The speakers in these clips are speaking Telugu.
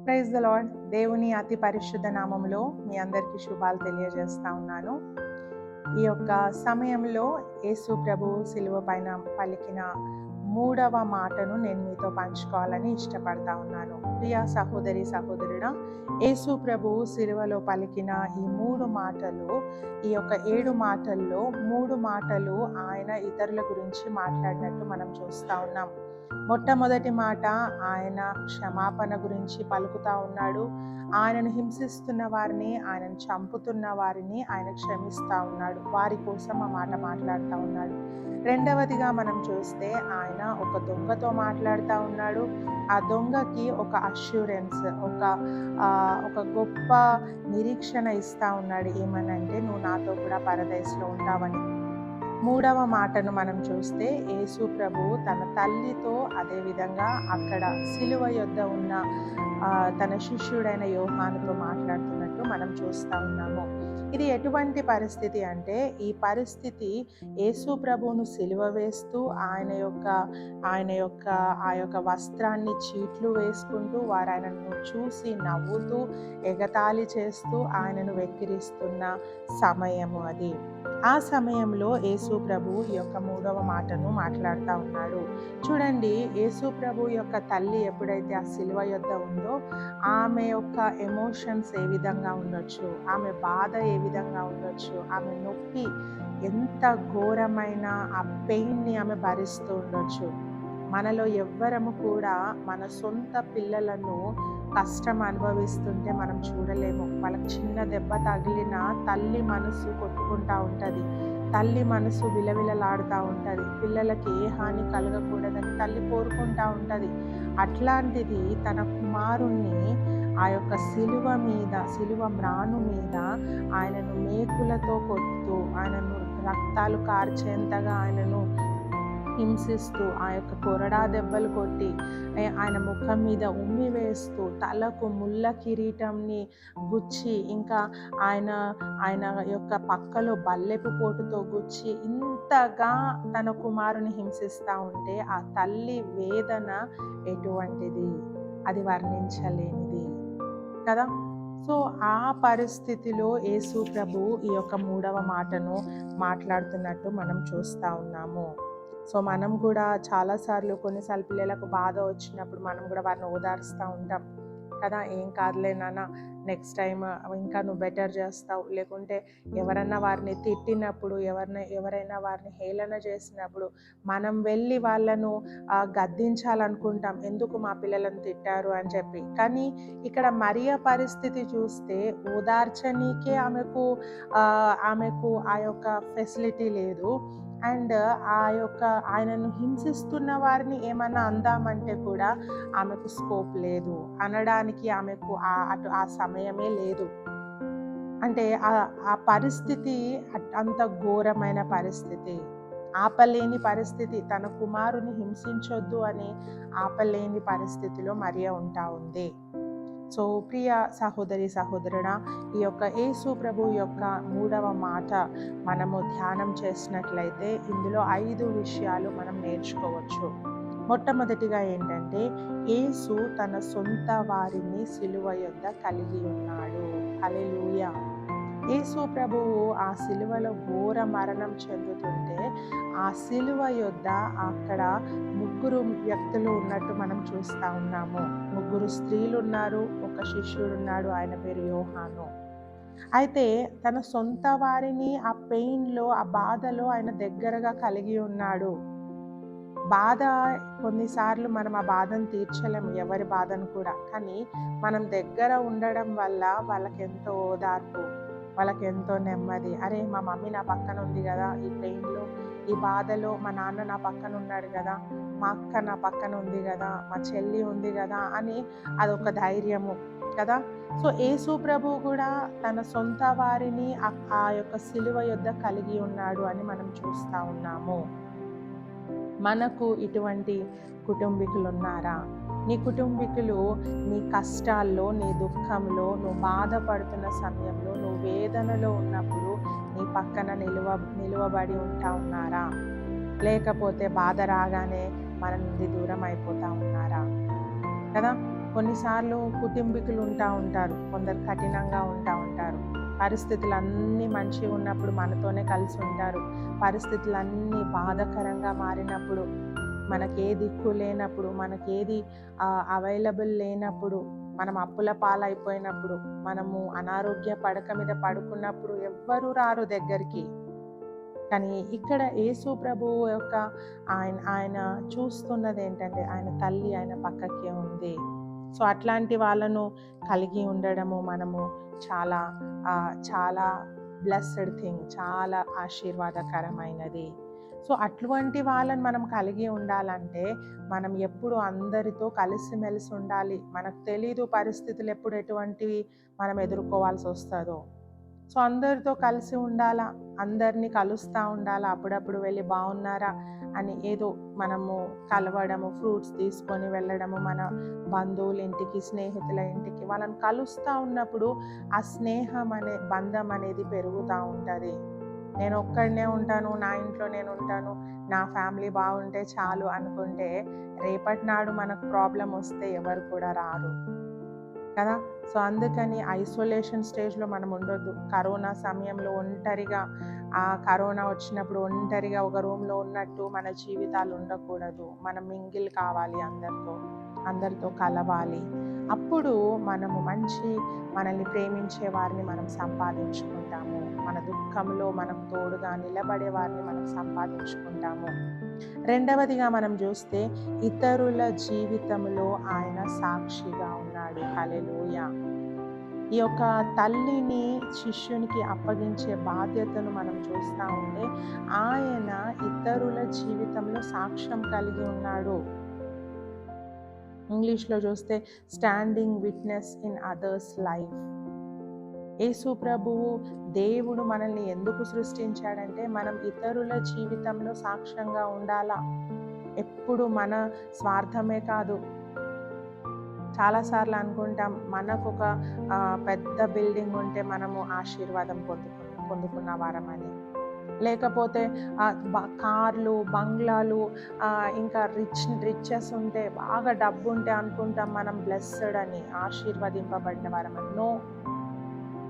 Praise the lord. దేవుని అతి పరిశుద్ధ నామములో మీ అందరికీ శుభాలు తెలియజేస్తా ఉన్నాను. ఈ యొక్క సమయంలో యేసు ప్రభు సిలువ పైన పలికిన 3వ మాటను నేను మీతో పంచుకోవాలని ఇష్టపడతా ఉన్నాను. ప్రియా సహోదరి సహోదరుడా, యేసు ప్రభు సిలువలో పలికిన ఈ 3 మాటలు, ఈ యొక్క 7 మాటల్లో 3 మాటలు ఆయన ఇతరుల గురించి మాట్లాడినట్టు మనం చూస్తూ ఉన్నాం. మొట్టమొదటి మాట ఆయన క్షమాపణ గురించి పలుకుతా ఉన్నాడు. ఆయనను హింసిస్తున్న వారిని, ఆయనను చంపుతున్న వారిని ఆయన క్షమిస్తూ ఉన్నాడు. వారి కోసం ఆ మాట మాట్లాడుతూ ఉన్నాడు. రెండవదిగా మనం చూస్తే ఆయన ఒక దొంగతో మాట్లాడుతూ ఉన్నాడు. ఆ దొంగకి ఒక అష్యూరెన్స్, ఒక గొప్ప నిరీక్షణ ఇస్తూ ఉన్నాడు. ఏమనంటే, నువ్వు నాతో కూడా పరదేశంలో ఉంటావని. 3వ మాటను మనం చూస్తే యేసు ప్రభు తన తల్లితో, అదేవిధంగా అక్కడ సిలువ యొద్ద ఉన్న తన శిష్యుడైన యోహానుతో మాట్లాడుతున్నట్టు మనం చూస్తూ ఉన్నాము. ఇది ఎటువంటి పరిస్థితి అంటే, ఈ పరిస్థితి యేసు ప్రభువును సిలువ వేస్తూ ఆయన యొక్క వస్త్రాన్ని చీట్లు వేసుకుంటూ, వారు ఆయనను చూసి నవ్వుతూ ఎగతాళి చేస్తూ ఆయనను వెక్కిరిస్తున్న సమయము అది. ఆ సమయంలో యేసు ప్రభు ఈ యొక్క 3వ మాటను మాట్లాడుతూ ఉన్నాడు. చూడండి, యేసు ప్రభు యొక్క తల్లి ఎప్పుడైతే ఆ సిలువ యొద్ద ఉందో, ఆమె యొక్క ఎమోషన్స్ ఏ విధంగా ఉండొచ్చు, ఆమె బాధ ఏ విధంగా ఉండొచ్చు, ఆమె నొప్పి ఎంత ఘోరమైన ఆ పెయిన్ని ఆమె భరిస్తూ ఉండొచ్చు. మనలో ఎవ్వరము కూడా మన సొంత పిల్లలను కష్టం అనుభవిస్తుంటే మనం చూడలేము. వాళ్ళకి చిన్న దెబ్బ తగిలినా తల్లి మనసు కొట్టుకుంటూ ఉంటుంది, తల్లి మనసు విలవిలలాడుతూ ఉంటుంది. పిల్లలకి ఏ హాని కలగకూడదని తల్లి కోరుకుంటూ ఉంటుంది. అట్లాంటిది తన కుమారుణ్ణి ఆ యొక్క సిలువ మ్రాను మీద ఆయనను మేకులతో కొడుతూ, ఆయనను రక్తాలు కార్చేంతగా ఆయనను హింసిస్తూ, ఆ యొక్క కొరడా దెబ్బలు కొట్టి, ఆయన ముఖం మీద ఉమ్మి వేస్తూ, తలకు ముళ్ళ కిరీటంని గుచ్చి, ఇంకా ఆయన యొక్క పక్కలో బల్లెపు పోటుతో గుచ్చి, ఇంతగా తన కుమారుని హింసిస్తూ ఉంటే ఆ తల్లి వేదన ఎటువంటిది, అది వర్ణించలేనిది కదా. సో ఆ పరిస్థితిలో యేసు ప్రభు ఈ యొక్క 3వ మాటను మాట్లాడుతున్నట్టు మనం చూస్తూ ఉన్నాము. సో మనం కూడా కొన్నిసార్లు పిల్లలకు బాధ వచ్చినప్పుడు మనం కూడా వారిని ఓదారుస్తూ ఉంటాం కదా. ఏం కాదులే నాన్న, నెక్స్ట్ టైం ఇంకా నువ్వు బెటర్ చేస్తావు. లేకుంటే ఎవరన్నా వారిని తిట్టినప్పుడు, ఎవరైనా వారిని హేళన చేసినప్పుడు మనం వెళ్ళి వాళ్ళను గద్దించాలనుకుంటాం, ఎందుకు మా పిల్లలను తిట్టారు అని చెప్పి. కానీ ఇక్కడ మరియ పరిస్థితి చూస్తే ఓదార్చనీకే ఆమెకు ఆ యొక్క ఫెసిలిటీ లేదు. అండ్ ఆయనను హింసిస్తున్న వారిని ఏమన్నా అందామంటే కూడా ఆమెకు స్కోప్ లేదు, అనడానికి ఆమెకు ఆ సమయమే లేదు. అంటే ఆ పరిస్థితి అంత ఘోరమైన పరిస్థితి, ఆపలేని పరిస్థితి. తన కుమారుని హింసించొద్దు అని ఆపలేని పరిస్థితిలో మరియ ఉంటా ఉంది. సో ప్రియ సహోదరి సహోదరుడా, ఈ యొక్క యేసు ప్రభు యొక్క 3వ మాట మనము ధ్యానం చేసినట్లయితే ఇందులో 5 విషయాలు మనం నేర్చుకోవచ్చు. మొట్టమొదటిగా ఏంటంటే, యేసు తన సొంత వారిని సిలువ యొద్ద కలిగి ఉన్నాడు. హల్లెలూయా. యేసు ప్రభువు ఆ సిలువలో ఘోర మరణం చెందుతుంటే, ఆ సిలువ యొద్ద అక్కడ 3 వ్యక్తులు ఉన్నట్టు మనం చూస్తూ ఉన్నాము. 3 స్త్రీలు ఉన్నారు, ఒక శిష్యుడు ఉన్నాడు, ఆయన పేరు యోహాను. అయితే తన సొంత వారిని ఆ పెయిన్లో, ఆ బాధలో ఆయన దగ్గరగా కలిగి ఉన్నాడు. బాధ కొన్నిసార్లు మనం ఆ బాధను తీర్చలేము, ఎవరి బాధను కూడా. కానీ మనం దగ్గర ఉండడం వల్ల వాళ్ళకి ఎంతో ఓదార్పు, వాళ్ళకి ఎంతో నెమ్మది. అరే, మా మమ్మీ నా పక్కన ఉంది కదా, ఈ పెయిన్లో, ఈ బాధలో మా నాన్న నా పక్కన ఉన్నాడు కదా, మా అక్క నా పక్కన ఉంది కదా, మా చెల్లి ఉంది కదా అని అదొక ధైర్యము కదా. సో యేసు ప్రభు కూడా తన సొంత వారిని ఆ యొక్క సిలువ యొద్ద కలిగి ఉన్నాడు అని మనం చూస్తూ ఉన్నాము. మనకు ఇటువంటి కుటుంబీకులు ఉన్నారా? నీ కుటుంబీకులు నీ కష్టాల్లో, నీ దుఃఖంలో, నువ్వు బాధపడుతున్న సమయంలో, నువ్వు వేదనలో ఉన్నప్పుడు నీ పక్కన నిలువబడి ఉంటా ఉన్నారా? లేకపోతే బాధ రాగానే మన నుండి దూరం అయిపోతా ఉన్నారా? కదా. కొన్నిసార్లు కుటుంబీకులు ఉంటారు, కొందరు కఠినంగా ఉంటారు. పరిస్థితులన్నీ మంచిగా ఉన్నప్పుడు మనతోనే కలిసి ఉంటారు. పరిస్థితులన్నీ బాధాకరంగా మారినప్పుడు, మనకే దిక్కు లేనప్పుడు, మనకేది అవైలబుల్ లేనప్పుడు, మనం అప్పుల పాలైపోయినప్పుడు, మనము అనారోగ్య పడక మీద పడుకున్నప్పుడు ఎవ్వరూ రారు దగ్గరికి. కానీ ఇక్కడ యేసు ప్రభువు యొక్క ఆయన చూస్తున్నది ఏంటంటే, ఆయన తల్లి ఆయన పక్కకే ఉంది. సో అట్లాంటి వాళ్ళను కలిగి ఉండడము మనము చాలా చాలా బ్లెస్డ్ థింగ్, చాలా ఆశీర్వాదకరమైనది. సో అటువంటి వాళ్ళని మనం కలిగి ఉండాలంటే మనం ఎప్పుడు అందరితో కలిసిమెలిసి ఉండాలి. మనకు తెలీదు పరిస్థితులు ఎప్పుడు ఎటువంటివి మనం ఎదుర్కోవాల్సి వస్తుందో. సో అందరితో కలిసి ఉండాలా, అందరినీ కలుస్తూ ఉండాలా. అప్పుడప్పుడు వెళ్ళి బాగున్నారా అని ఏదో మనము కలవడము, ఫ్రూట్స్ తీసుకొని వెళ్ళడము, మన బంధువుల ఇంటికి, స్నేహితుల ఇంటికి వాళ్ళని కలుస్తూ ఉన్నప్పుడు ఆ స్నేహం బంధం అనేది పెరుగుతూ ఉంటుంది. నేను ఒక్కడనే ఉంటాను, నా ఇంట్లో నేను ఉంటాను, నా ఫ్యామిలీ బాగుంటే చాలు అనుకుంటే రేపటి నాడు మనకు ప్రాబ్లం వస్తే ఎవరు కూడా రారు కదా. సో అందుకని ఐసోలేషన్ స్టేజ్లో మనం ఉండొద్దు. కరోనా సమయంలో ఒంటరిగా, ఆ కరోనా వచ్చినప్పుడు ఒంటరిగా ఒక రూమ్లో ఉన్నట్టు మన జీవితాలు ఉండకూడదు. మనం మింగిల్ కావాలి, అందరితో కలవాలి. అప్పుడు మనము మనల్ని ప్రేమించే వారిని మనం సంపాదించుకుంటాము. మన దుఃఖంలో మనకు తోడుగా నిలబడే వారిని మనం సంపాదించుకుంటాము. రెండవదిగా మనం చూస్తే ఇతరుల జీవితంలో ఆయన సాక్షిగా ఉన్నాడు. హల్లెలూయా. ఈ యొక్క తల్లిని శిష్యునికి అప్పగించే బాధ్యతను మనం చూస్తూ ఉంటే ఆయన ఇతరుల జీవితంలో సాక్ష్యం కలిగి ఉన్నాడు. ఇంగ్లీష్లో చూస్తే standing witness in others life. Yesu ప్రభువు దేవుడు మనల్ని ఎందుకు సృష్టించాడంటే మనం ఇతరుల జీవితంలో సాక్ష్యంగా ఉండాలా. ఎప్పుడు మన స్వార్థమే కాదు. చాలాసార్లు అనుకుంటాం మనకు ఒక పెద్ద బిల్డింగ్ ఉంటే మనము ఆశీర్వాదం పొందుకున్న వారమని, లేకపోతే కార్లు, బంగ్లాలు, ఇంకా రిచెస్ ఉంటే, బాగా డబ్బు ఉంటే అనుకుంటాం మనం బ్లెస్సడ్ అని, ఆశీర్వదింపబడిన వారమని. నో.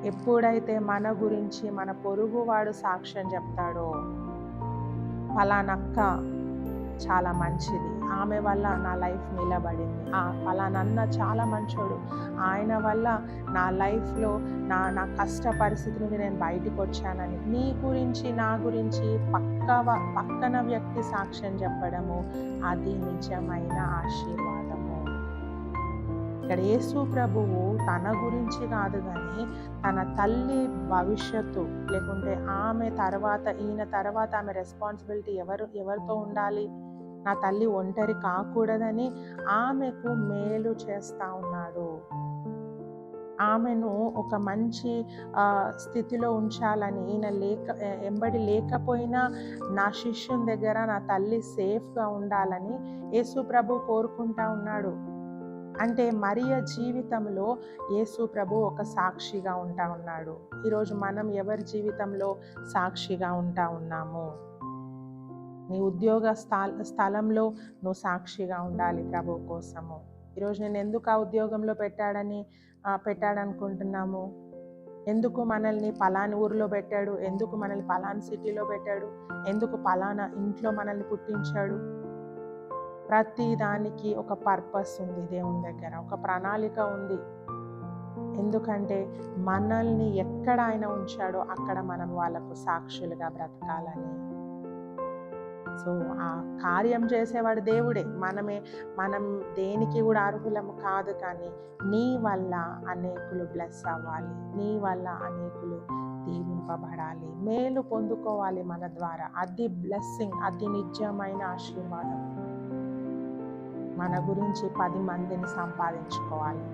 ఎప్పుడైతే మన గురించి మన పొరుగువాడు సాక్ష్యం చెప్తాడో, పలానక్క చాలా మంచిది, ఆమె వల్ల నా లైఫ్ నిలబడింది, పలానన్న చాలా మంచోడు, ఆయన వల్ల నా లైఫ్లో నా కష్ట పరిస్థితి నుండి నేను బయటకు వచ్చానని నీ గురించి, నా గురించి పక్కన వ్యక్తి సాక్ష్యం చెప్పడము, అది నిజమైన ఆశీర్వాదము. ఇక్కడ యేసు ప్రభువు తన గురించి కాదు కానీ తన తల్లి భవిష్యత్తు, లేకుంటే ఆమె తర్వాత, ఈయన తర్వాత ఆమె రెస్పాన్సిబిలిటీ ఎవరితో ఉండాలి, నా తల్లి ఒంటరి కాకూడదని ఆమెకు మేలు చేస్తూ ఉన్నాడు. ఆమెను ఒక మంచి స్థితిలో ఉంచాలని, ఈయన ఎంబడి లేకపోయినా నా శిష్యుని దగ్గర నా తల్లి సేఫ్గా ఉండాలని యేసు ప్రభు కోరుకుంటా ఉన్నాడు. అంటే మరియ జీవితంలో యేసు ప్రభు ఒక సాక్షిగా ఉంటా ఉన్నాడు. ఈరోజు మనం ఎవరి జీవితంలో సాక్షిగా ఉంటా ఉన్నాము? నీ ఉద్యోగ స్థలంలో నువ్వు సాక్షిగా ఉండాలి ప్రభు కోసము. ఈరోజు నేను ఎందుకు ఆ ఉద్యోగంలో పెట్టాడనుకుంటున్నాము? ఎందుకు మనల్ని పలాని ఊరిలో పెట్టాడు? ఎందుకు మనల్ని పలాని సిటీలో పెట్టాడు? ఎందుకు పలానా ఇంట్లో మనల్ని పుట్టించాడు? ప్రతి దానికి ఒక పర్పస్ ఉంది. దేవుని దగ్గర ఒక ప్రణాళిక ఉంది. ఎందుకంటే మనల్ని ఎక్కడ ఆయన ఉంచాడో అక్కడ మనం వాళ్ళకు సాక్షులుగా బ్రతకాలని. సో ఆ కార్యం చేసేవాడు దేవుడే. మనం దేనికి కూడా అర్హులము కాదు. కానీ నీ వల్ల అనేకులు బ్లెస్ అవ్వాలి, నీ వల్ల అనేకులు దీవింపబడాలి, మేలు పొందుకోవాలి మన ద్వారా. అది బ్లెస్సింగ్, అది నిజమైన ఆశీర్వాదం. మన గురించి 10 మందిని సంపాదించుకోవాలి.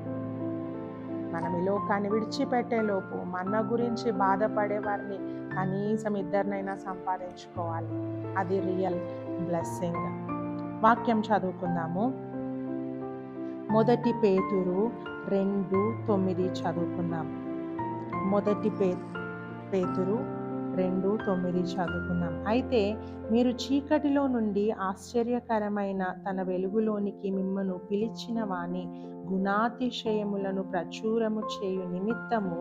మనం ఈ లోకాన్ని విడిచిపెట్టే లోపు మన గురించి బాధపడే వారిని కనీసం 2 సంపాదించుకోవాలి. అది రియల్ బ్లెస్సింగ్. వాక్యం చదువుకుందాము. 1 పేతురు 2:9 చదువుకుందాం. 1 పేతురు 2:9 చదువుకుందాం. అయితే మీరు చీకటిలో నుండి ఆశ్చర్యకరమైన తన వెలుగులోనికి మిమ్మను పిలిచిన వాని గుణాతిశయములను ప్రచురము చేయు నిమిత్తము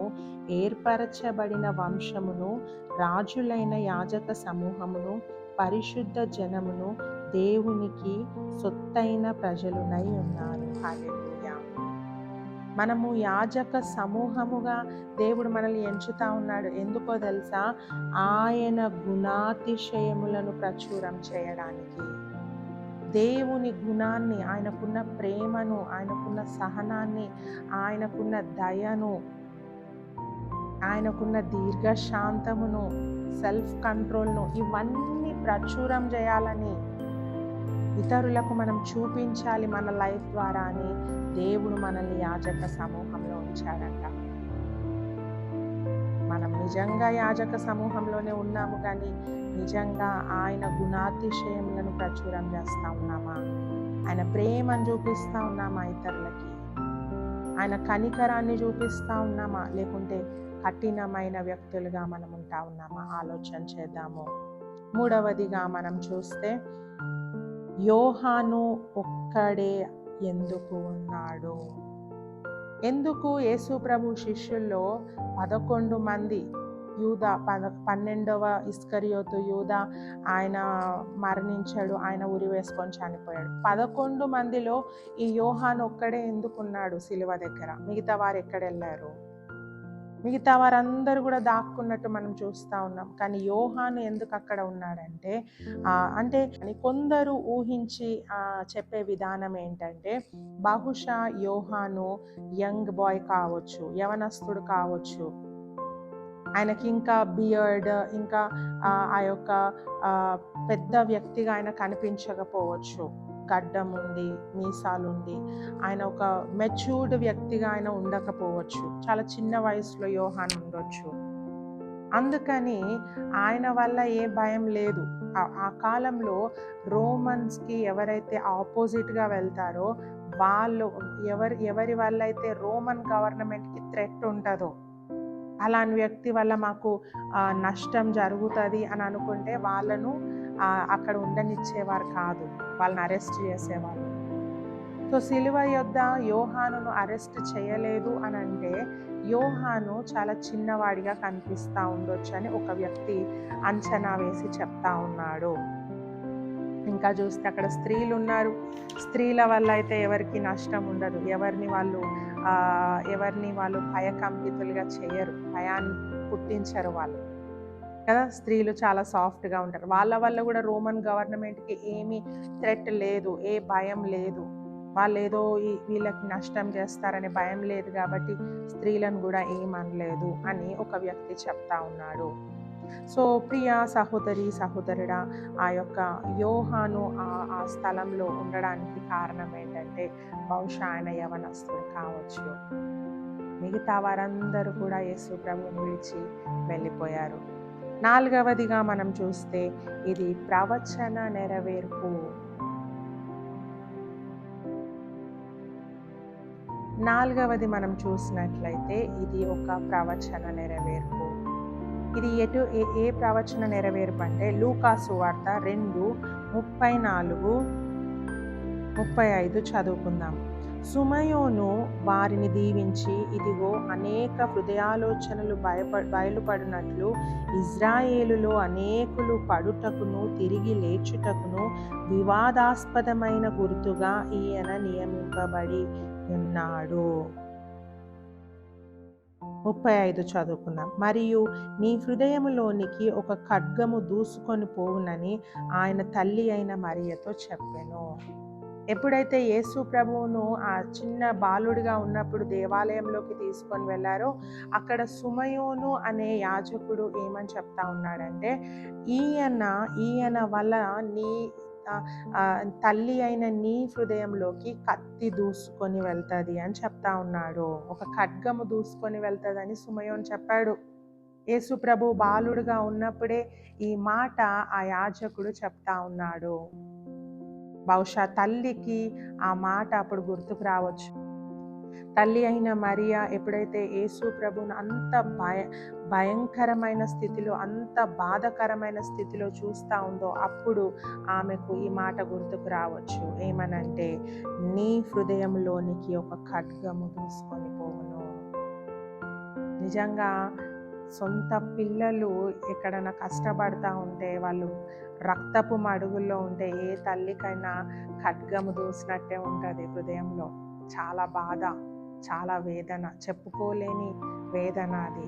ఏర్పరచబడిన వంశమును, రాజులైన యాజక సమూహమును, పరిశుద్ధ జనమును, దేవునికి సొత్తైన ప్రజలునై ఉన్నారు. హల్లెలూయా. మనము యాజక సమూహముగా దేవుడు మనల్ని ఎంచుతా ఉన్నాడు. ఎందుకో తెలుసా? ఆయన గుణాతిశయములను ప్రచురం చేయడానికి. దేవుని గుణాన్ని, ఆయనకున్న ప్రేమను, ఆయనకున్న సహనాన్ని, ఆయనకున్న దయను, ఆయనకున్న దీర్ఘశాంతమును, సెల్ఫ్ కంట్రోల్ను, ఇవన్నీ ప్రచురం చేయాలని, ఇతరులకు మనం చూపించాలి మన లైఫ్ ద్వారా అని దేవుడు మనల్ని యాజక సమూహంలో ఉంచాడంట. మనం నిజంగా యాజక సమూహంలోనే ఉన్నాము, కానీ నిజంగా ఆయన గుణాతిశయములను ప్రచురం చేస్తూ ఉన్నామా? ఆయన ప్రేమను చూపిస్తూ ఉన్నామా ఇతరులకి? ఆయన కనికరాన్ని చూపిస్తూ ఉన్నామా? లేకుంటే కఠినమైన వ్యక్తులుగా మనం ఉంటా ఉన్నామా? ఆలోచన చేద్దాము. మూడవదిగా మనం చూస్తే, యోహాను ఒక్కడే ఎందుకు ఉన్నాడు? ఎందుకు యేసు ప్రభు శిష్యుల్లో 11 మంది, యూదా 12వ ఇస్కరియోతు యూదా ఆయన మరణించాడు, ఆయన ఉరి వేసుకొని చనిపోయాడు. 11 మందిలో ఈ యోహాను ఒక్కడే ఎందుకున్నాడు సిలువ దగ్గర? మిగతా వారు ఎక్కడెళ్ళారు? మిగతా వారందరూ కూడా దాక్కున్నట్టు మనం చూస్తూ ఉన్నాం. కానీ యోహాను ఎందుకు అక్కడ ఉన్నాడంటే, అంటే కొందరు ఊహించి చెప్పే విధానం ఏంటంటే, బహుశా యోహాను యంగ్ బాయ్ కావచ్చు, యవనస్తుడు కావచ్చు, ఆయనకి ఇంకా బియర్డ్, ఇంకా ఆ యొక్క పెద్ద వ్యక్తిగా ఆయన కనిపించకపోవచ్చు. గడ్డం ఉంది, మీసాలుండి, ఆయన ఒక మెచ్యూర్డ్ వ్యక్తిగా ఆయన ఉండకపోవచ్చు. చాలా చిన్న వయసులో యోహాను ఉండొచ్చు. అందుకని ఆయన వల్ల ఏ భయం లేదు. ఆ కాలంలో రోమన్స్కి ఎవరైతే ఆపోజిట్గా వెళ్తారో వాళ్ళు, ఎవరి వల్ల అయితే రోమన్ గవర్నమెంట్కి థ్రెట్ ఉంటుందో, అలాంటి వ్యక్తి వల్ల మాకు నష్టం జరుగుతుంది అని అనుకుంటే వాళ్ళను అక్కడ ఉండనిచ్చేవారు కాదు, వాళ్ళని అరెస్ట్ చేసేవాళ్ళు. సో సిలువ యొద్ద యోహానును అరెస్ట్ చేయలేదు అని అంటే, యోహాను చాలా చిన్నవాడిగా కనిపిస్తూ ఉండొచ్చు అని ఒక వ్యక్తి అంచనా వేసి చెప్తా ఉన్నాడు. ఇంకా చూస్తే అక్కడ స్త్రీలు ఉన్నారు. స్త్రీల వల్ల అయితే ఎవరికి నష్టం ఉండదు. ఎవరిని వాళ్ళు భయకంపితులుగా చేయరు, భయాన్ని పుట్టించరు వాళ్ళు కదా. స్త్రీలు చాలా సాఫ్ట్గా ఉంటారు. వాళ్ళ వల్ల కూడా రోమన్ గవర్నమెంట్కి ఏమీ థ్రెట్ లేదు, ఏ భయం లేదు. వాళ్ళు ఏదో వీళ్ళకి నష్టం చేస్తారనే భయం లేదు కాబట్టి స్త్రీలను కూడా ఏమనలేదు అని ఒక వ్యక్తి చెప్తా ఉన్నాడు. సో ప్రియ సహోదరి సహోదరుడా, ఆ యొక్క యోహాను ఆ స్థలంలో ఉండడానికి కారణం ఏంటంటే, బహుశా ఆయన యవనస్తుడు కావచ్చు. మిగతా వారందరూ కూడా యేసు ప్రభువుని విడిచి వెళ్ళిపోయారు. నాలుగవదిగా మనం చూస్తే, ఇది ప్రవచన నెరవేర్పు. నాలుగవది మనం చూసినట్లయితే ఇది ఒక ప్రవచన నెరవేర్పు. ఇది ఏ ప్రవచన నెరవేర్పు అంటే, లూకా సువార్త 2:34-35 చదువుకుందాం. సుమయోను వారిని దీవించి, ఇదిగో అనేక హృదయాలోచనలు బయలుపడినట్లు ఇజ్రాయేలులో అనేకులు పడుటకును తిరిగి లేచుటకును వివాదాస్పదమైన గుర్తుగా ఈయన నియమింపబడి ఉన్నాడు. 35 చదువుకుందాం. మరియు నీ హృదయములోనికి ఒక ఖడ్గము దూసుకొని పోవునని ఆయన తల్లి అయిన మరియతో చెప్పెను. ఎప్పుడైతే యేసు ప్రభువును ఆ చిన్న బాలుడిగా ఉన్నప్పుడు దేవాలయంలోకి తీసుకొని వెళ్ళారో, అక్కడ సుమయోను అనే యాజకుడు ఏమని చెప్తా ఉన్నాడంటే, ఈయన వల్ల నీ తల్లి అయిన నీ హృదయంలోకి కత్తి దూసుకొని వెళ్తుంది అని చెప్తా ఉన్నాడు. ఒక ఖడ్గము దూసుకొని వెళ్తుందని సుమయోను చెప్పాడు. యేసు ప్రభు బాలుడుగా ఉన్నప్పుడే ఈ మాట ఆ యాజకుడు చెప్తా ఉన్నాడు. బహుశా తల్లికి ఆ మాట అప్పుడు గుర్తుకు రావచ్చు. తల్లి అయిన మరియా ఎప్పుడైతే యేసు ప్రభువును అంత భయంకరమైన స్థితిలో, అంత బాధకరమైన స్థితిలో చూస్తూ ఉందో, అప్పుడు ఆమెకు ఈ మాట గుర్తుకు రావచ్చు. ఏమనంటే, నీ హృదయంలోనికి ఒక ఖడ్గము దూసుకొని పోవును. నిజంగా సొంత పిల్లలు ఎక్కడైనా కష్టపడతా ఉంటే, వాళ్ళు రక్తపు మడుగుల్లో ఉంటే, ఏ తల్లికైనా ఖడ్గము దూసినట్టే ఉంటుంది హృదయంలో. చాలా బాధ, చాలా వేదన, చెప్పుకోలేని వేదన అది.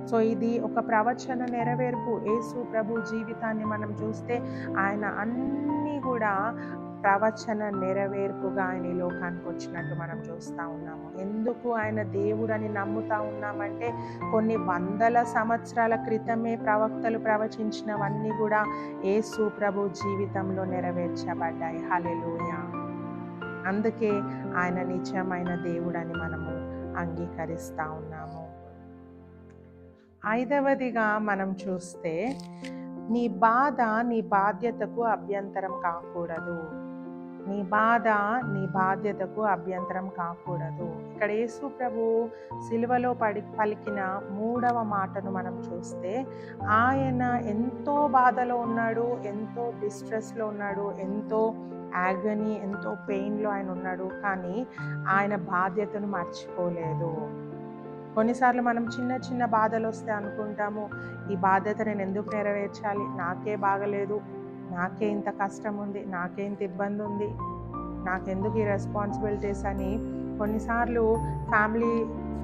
సో ఇది ఒక ప్రవచన నెరవేర్పు. యేసు ప్రభు జీవితాన్ని మనం చూస్తే ఆయన అన్నీ కూడా ప్రవచన నెరవేర్పుగా ఆయన ఈ లోకానికి వచ్చినట్టు మనం చూస్తూ ఉన్నాము. ఎందుకు ఆయన దేవుడని నమ్ముతా ఉన్నామంటే, కొన్ని వందల సంవత్సరాల క్రితమే ప్రవక్తలు ప్రవచించినవన్నీ కూడా యేసు ప్రభు జీవితంలో నెరవేర్చబడ్డాయి. హల్లెలూయా. అందుకే ఆయన నిజమైన దేవుడని మనము అంగీకరిస్తూ ఉన్నాము. ఐదవదిగా మనం చూస్తే, నీ బాధ నీ బాధ్యతకు అభ్యంతరం కాకూడదు. నీ బాధ నీ బాధ్యతకు అభ్యంతరం కాకూడదు. ఇక్కడ యేసు ప్రభు సిలువలో పలికిన 3వ మాటను మనం చూస్తే, ఆయన ఎంతో బాధలో ఉన్నాడు, ఎంతో డిస్ట్రెస్లో ఉన్నాడు, ఎంతో యాగనీ, ఎంతో పెయిన్లో ఆయన ఉన్నాడు. కానీ ఆయన బాధ్యతను మర్చిపోలేదు. కొన్నిసార్లు మనం చిన్న చిన్న బాధలు వస్తే అనుకుంటాము, ఈ బాధ్యత నేను ఎందుకు నెరవేర్చాలి, నాకే బాగలేదు, నాకే ఇంత కష్టం ఉంది, నాకే ఇంత ఇబ్బంది ఉంది, నాకెందుకు ఈ రెస్పాన్సిబిలిటీస్ అని కొన్నిసార్లు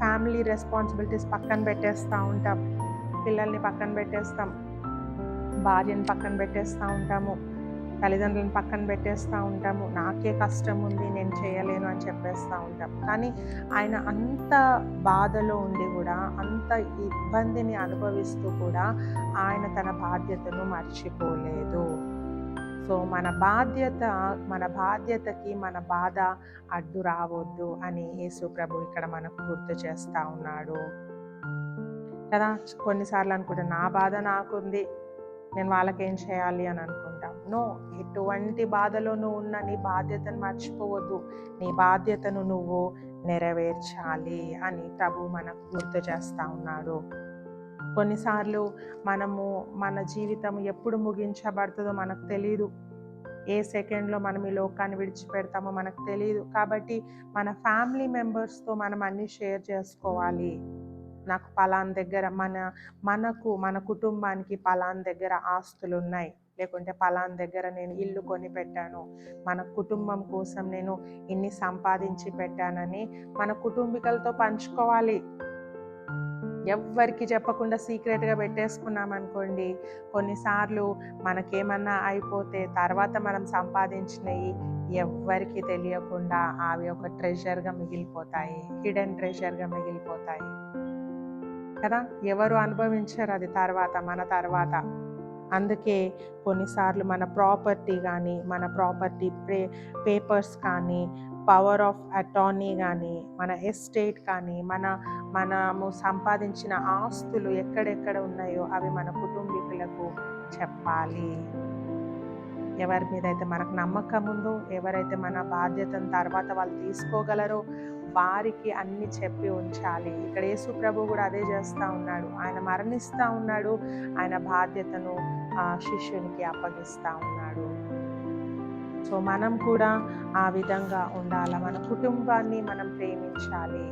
ఫ్యామిలీ రెస్పాన్సిబిలిటీస్ పక్కన పెట్టేస్తూ ఉంటాం. పిల్లల్ని పక్కన పెట్టేస్తాం, భార్యని పక్కన పెట్టేస్తూ ఉంటాము, తల్లిదండ్రులను పక్కన పెట్టేస్తూ ఉంటాము. నాకే కష్టం ఉంది, నేను చేయలేను అని చెప్పేస్తూ ఉంటాం. కానీ ఆయన అంత బాధలో ఉండి కూడా, అంత ఇబ్బందిని అనుభవిస్తూ కూడా ఆయన తన బాధ్యతను మర్చిపోలేదు. సో మన బాధ్యతకి మన బాధ అడ్డు రావద్దు అని యేసు ప్రభు ఇక్కడ మనకు గుర్తు చేస్తూ ఉన్నాడు కదా. కొన్నిసార్లు అనుకుంటా, నా బాధ నాకుంది, నేను వాళ్ళకేం చేయాలి అని అనుకుంటాం. నో, ఎటువంటి బాధలో నువ్వు ఉన్న నీ బాధ్యతను మర్చిపోవద్దు. నీ బాధ్యతను నువ్వు నెరవేర్చాలి అని ప్రభు మనకు గుర్తు చేస్తూ ఉన్నాడు. కొన్నిసార్లు మన జీవితం ఎప్పుడు ముగించబడుతుందో మనకు తెలియదు. ఏ సెకండ్లో మనం ఈ లోకాన్ని విడిచిపెడతామో మనకు తెలియదు. కాబట్టి మన ఫ్యామిలీ మెంబర్స్తో మనం అన్నీ షేర్ చేసుకోవాలి. నాకు పలానా దగ్గర మన కుటుంబానికి పలానా దగ్గర ఆస్తులు ఉన్నాయి, లేకుంటే పలానా దగ్గర నేను ఇల్లు కొని పెట్టాను, మన కుటుంబం కోసం నేను ఇన్ని సంపాదించి పెట్టానని మన కుటుంబీకులతో పంచుకోవాలి. ఎవ్వరికి చెప్పకుండా సీక్రెట్గా పెట్టేసుకున్నాం అనుకోండి, కొన్నిసార్లు మనకేమన్నా అయిపోతే తర్వాత మనం సంపాదించినవి ఎవ్వరికి తెలియకుండా అవి ఒక ట్రెజర్గా మిగిలిపోతాయి, హిడెన్ ట్రెజర్గా మిగిలిపోతాయి కదా. ఎవరు అనుభవించారు అది మన తర్వాత. అందుకే కొన్నిసార్లు మన ప్రాపర్టీ కానీ, మన ప్రాపర్టీ పేపర్స్ కానీ, పవర్ ఆఫ్ అటార్నీ కానీ, మన ఎస్టేట్ కానీ, మనము సంపాదించిన ఆస్తులు ఎక్కడెక్కడ ఉన్నాయో అవి మన కుటుంబీకులకు చెప్పాలి. ఎవరి మీద అయితే మనకు నమ్మకం ఉందో, ఎవరైతే మన బాధ్యతను తర్వాత వాళ్ళు తీసుకోగలరో వారికి అన్ని చెప్పి ఉంచాలి. ఇక్కడ యేసు ప్రభు కూడా అదే చేస్తూ ఉన్నాడు. ఆయన మరణిస్తూ ఉన్నాడు, ఆయన బాధ్యతను శిష్యునికి అప్పగిస్తూ ఉన్నాడు. సో మనం కూడా ఆ విధంగా ఉండాలి. మన కుటుంబాన్ని మనం ప్రేమించాలి.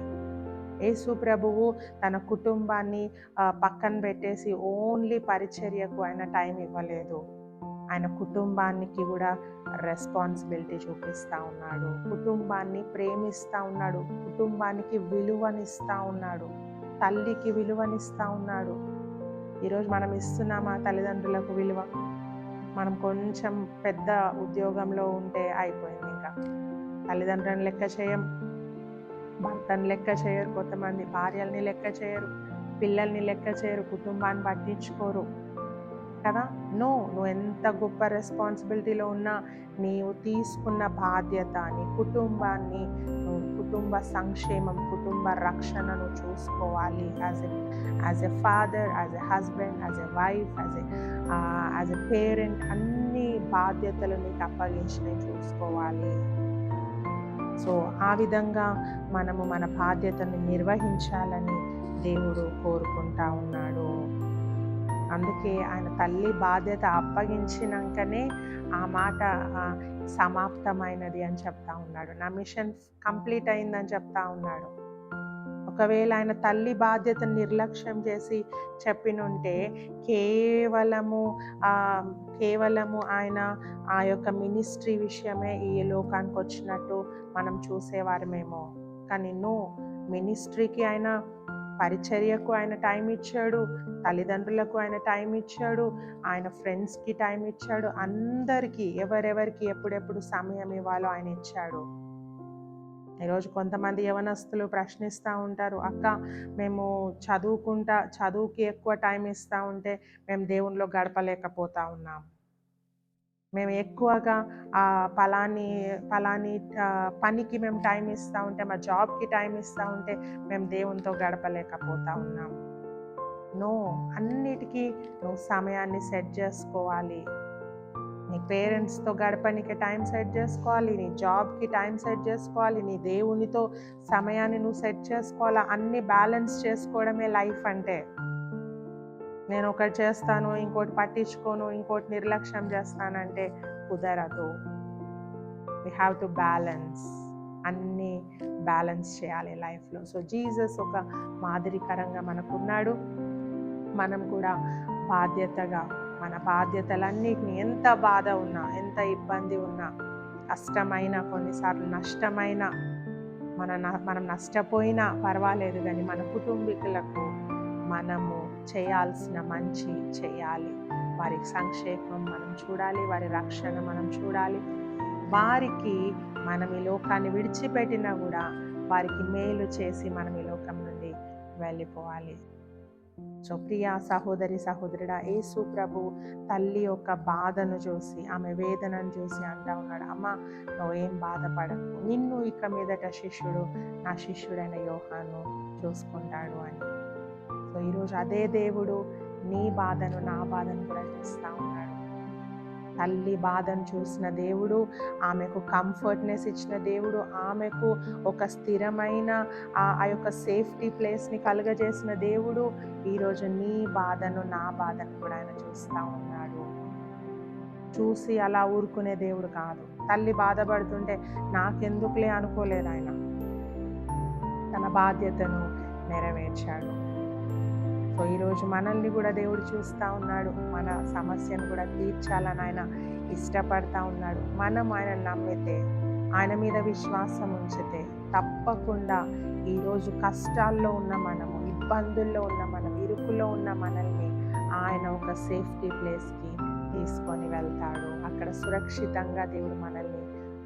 యేసు ప్రభువు తన కుటుంబాన్ని పక్కన పెట్టేసి ఓన్లీ పరిచర్యకు ఆయన టైం ఇవ్వలేదు. ఆయన కుటుంబానికి కూడా రెస్పాన్సిబిలిటీ చూపిస్తూ ఉన్నాడు, కుటుంబాన్ని ప్రేమిస్తూ ఉన్నాడు, కుటుంబానికి విలువనిస్తూ ఉన్నాడు, తల్లికి విలువనిస్తూ ఉన్నాడు. ఈరోజు మనం ఇస్తున్నామా తల్లిదండ్రులకు విలువ? మనం కొంచెం పెద్ద ఉద్యోగంలో ఉంటే అయిపోయింది, ఇంకా తల్లిదండ్రులను లెక్క చేయం, భర్తను లెక్క చేయరు, కొంతమంది భార్యల్ని లెక్క చేయరు, పిల్లల్ని లెక్క చేయరు, కుటుంబాన్ని పట్టించుకోరు కదా. నువ్వు ఎంత గొప్ప రెస్పాన్సిబిలిటీలో ఉన్నా నీవు తీసుకున్న బాధ్యత, నీ కుటుంబాన్ని, కుటుంబ సంక్షేమం, కుటుంబ రక్షణను చూసుకోవాలి. As a father, as a husband, as a wife, as a parent, అన్ని బాధ్యతలు నీకు అప్పగించి చూసుకోవాలి. సో ఆ విధంగా మనము మన బాధ్యతను నిర్వహించాలని దేవుడు కోరుకుంటా ఉన్నాడు. అందుకే ఆయన తల్లి బాధ్యత అప్పగించినాకనే ఆ మాట సమాప్తమైనది అని చెప్తా ఉన్నాడు. నా మిషన్ కంప్లీట్ అయిందని చెప్తా ఉన్నాడు. ఒకవేళ ఆయన తల్లి బాధ్యతను నిర్లక్ష్యం చేసి చెప్పినుంటే కేవలము కేవలము ఆయన ఆ యొక్క మినిస్ట్రీ విషయమే ఈ లోకానికి వచ్చినట్టు మనం చూసేవారమేమో. కానీ మినిస్ట్రీకి ఆయన, పరిచర్యకు ఆయన టైం ఇచ్చాడు, తల్లిదండ్రులకు ఆయన టైం ఇచ్చాడు, ఆయన ఫ్రెండ్స్కి టైం ఇచ్చాడు, అందరికీ ఎవరెవరికి ఎప్పుడెప్పుడు సమయం ఇవ్వాలో ఆయన ఇచ్చాడు. ఈరోజు కొంతమంది యవనస్తులు ప్రశ్నిస్తూ ఉంటారు, అక్క మేము చదువుకి ఎక్కువ టైం ఇస్తూ ఉంటే మేము దేవునిలో గడపలేకపోతా ఉన్నాం, మేము ఎక్కువగా పలాని పనికి మేము టైం ఇస్తూ ఉంటే, మా జాబ్కి టైం ఇస్తూ ఉంటే మేము దేవునితో గడపలేకపోతా ఉన్నాం. అన్నిటికీ నువ్వు సమయాన్ని సెట్ చేసుకోవాలి. నీ పేరెంట్స్తో గడపనికి టైం సెట్ చేసుకోవాలి, నీ జాబ్కి టైం సెట్ చేసుకోవాలి, నీ దేవునితో సమయాన్ని నువ్వు సెట్ చేసుకోవాలా. అన్ని బ్యాలెన్స్ చేసుకోవడమే లైఫ్ అంటే. నేను ఒకటి చేస్తాను, ఇంకోటి పట్టించుకోను, ఇంకోటి నిర్లక్ష్యం చేస్తానంటే కుదరదు. వీ హ్యావ్ టు బ్యాలెన్స్, అన్నీ బ్యాలెన్స్ చేయాలి లైఫ్లో. సో జీసస్ ఒక మాదిరికరంగా మనకున్నాడు. మనం కూడా బాధ్యతగా మన బాధ్యతలన్నిటిని, ఎంత బాధ ఉన్నా, ఎంత ఇబ్బంది ఉన్నా, కష్టమైన, కొన్నిసార్లు నష్టమైన, మనం నష్టపోయినా పర్వాలేదు, కానీ మన కుటుంబీకులకు మనము చేయాల్సిన మంచి చేయాలి. వారి సంక్షేమం మనం చూడాలి, వారి రక్షణ మనం చూడాలి. వారికి మనం ఈ లోకాన్ని విడిచిపెట్టినా కూడా వారికి మేలు చేసి మనం ఈ లోకం నుండి వెళ్ళిపోవాలి. సో ప్రియా సహోదరి సహోదరుడా, యేసు ప్రభు తల్లి యొక్క బాధను చూసి, ఆమె వేదనను చూసి అంటా ఉన్నాడు, అమ్మ నువ్వేం బాధపడకు, నిన్ను ఇక మీదట నా శిష్యుడైన యోహాను చూసుకుంటాడు అని. సో ఈరోజు అదే దేవుడు నీ బాధను, నా బాధను కూడా చూస్తూ ఉన్నాడు. తల్లి బాధను చూసిన దేవుడు, ఆమెకు కంఫర్ట్నెస్ ఇచ్చిన దేవుడు, ఆమెకు ఒక స్థిరమైన ఆ యొక్క సేఫ్టీ ప్లేస్ని కలుగజేసిన దేవుడు ఈరోజు నీ బాధను, నా బాధను కూడా ఆయన చూస్తూ ఉన్నాడు. చూసి అలా ఊరుకునే దేవుడు కాదు. తల్లి బాధపడుతుంటే నాకెందుకులే అనుకోలేదు ఆయన. తన బాధ్యతను నెరవేర్చాడు. సో ఈరోజు మనల్ని కూడా దేవుడు చూస్తూ ఉన్నాడు. మన సమస్యను కూడా తీర్చాలని ఆయన ఇష్టపడతా ఉన్నాడు. మనం ఆయన నమ్మితే, ఆయన మీద విశ్వాసం ఉంచితే తప్పకుండా ఈరోజు కష్టాల్లో ఉన్న మనము, ఇబ్బందుల్లో ఉన్న మనం, ఇరుకులో ఉన్న మనల్ని ఆయన ఒక సేఫ్టీ ప్లేస్కి తీసుకొని వెళ్తాడు. అక్కడ సురక్షితంగా దేవుడు మనల్ని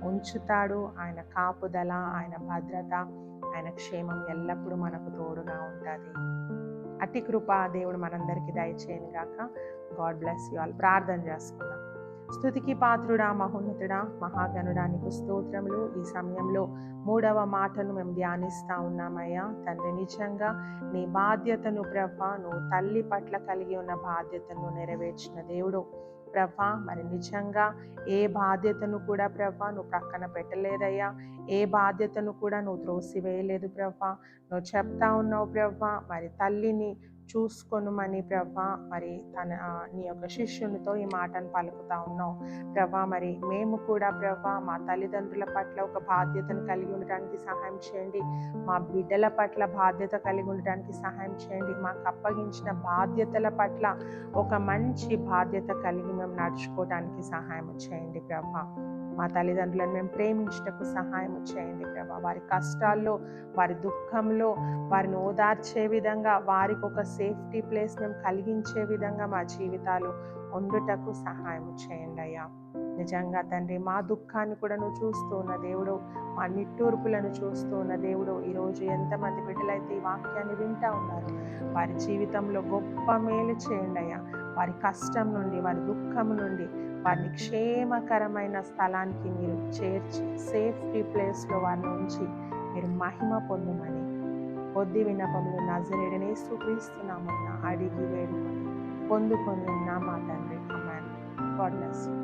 ఉంచుతాడు. ఆయన కాపుదల, ఆయన భద్రత, ఆయన క్షేమం ఎల్లప్పుడూ మనకు తోడుగా ఉంటుంది. అతి కృప దేవుడు మనందరికీ దయచేయను గాక. God bless you all. ప్రార్థన చేసుకుందాం. స్తుతికి పాత్రుడా, మహోన్నతుడా, మహాగణుడా, నీకు స్తోత్రములు. ఈ సమయంలో 3వ మాటను మేము ధ్యానిస్తూ ఉన్నామయ్యా తండ్రి. నిజంగా నీ బాధ్యతను ప్రభా, నువ్వు తల్లి పట్ల కలిగి ఉన్న బాధ్యతను నెరవేర్చిన దేవుడు ప్రభా. మరి నిజంగా ఏ బాధ్యతను కూడా ప్రభా నువ్వు ప్రక్కన పెట్టలేదయ్యా. ఏ బాధ్యతను కూడా నువ్వు త్రోసివేయలేదు ప్రభా. నువ్వు చెప్తా ఉన్నావు ప్రభా, మరి తల్లిని చూసుకొనుమని ప్రభా. మరి నీ యొక్క శిష్యునితో ఈ మాటను పలుకుతా ఉన్నావు ప్రభా. మరి మేము కూడా ప్రభా మా తల్లిదండ్రుల పట్ల ఒక బాధ్యతను కలిగి ఉండటానికి సహాయం చేయండి. మా బిడ్డల పట్ల బాధ్యత కలిగి ఉండటానికి సహాయం చేయండి. మాకు అప్పగించిన బాధ్యతల పట్ల ఒక మంచి బాధ్యత కలిగి మేము నడుచుకోవడానికి సహాయం చేయండి ప్రభా. మా తల్లిదండ్రులను మేము ప్రేమించటకు సహాయం చేయండి ప్రభా. వారి కష్టాల్లో, వారి దుఃఖంలో వారిని ఓదార్చే విధంగా, వారికి ఒక సేఫ్టీ ప్లేస్ మేము కలిగించే విధంగా మా జీవితాలు ఉండుటకు సహాయం చేయండి అయ్యా. నిజంగా తండ్రి, మా దుఃఖాన్ని కూడా నువ్వు చూస్తూ ఉన్న దేవుడు, మా నిట్టూర్పులను చూస్తూ ఉన్న దేవుడు. ఈరోజు ఎంతమంది బిడ్డలైతే ఈ వాక్యాన్ని వింటూ ఉన్నారు, వారి జీవితంలో గొప్ప మేలు చేయండి అయ్యా. వారి కష్టం నుండి, వారి దుఃఖం నుండి వారిని క్షేమకరమైన స్థలానికి మీరు చేర్చి, సేఫ్టీ ప్లేస్లో వారిని ఉంచి మీరు మహిమ పొందమని కొద్ది విన్నపములు నజరేయుడైన యేసుక్రీస్తు నామమున అడిగి వేడుకొని పొందుకొని ఉన్నాం మా తండ్రి. ఆమేన్. God bless you.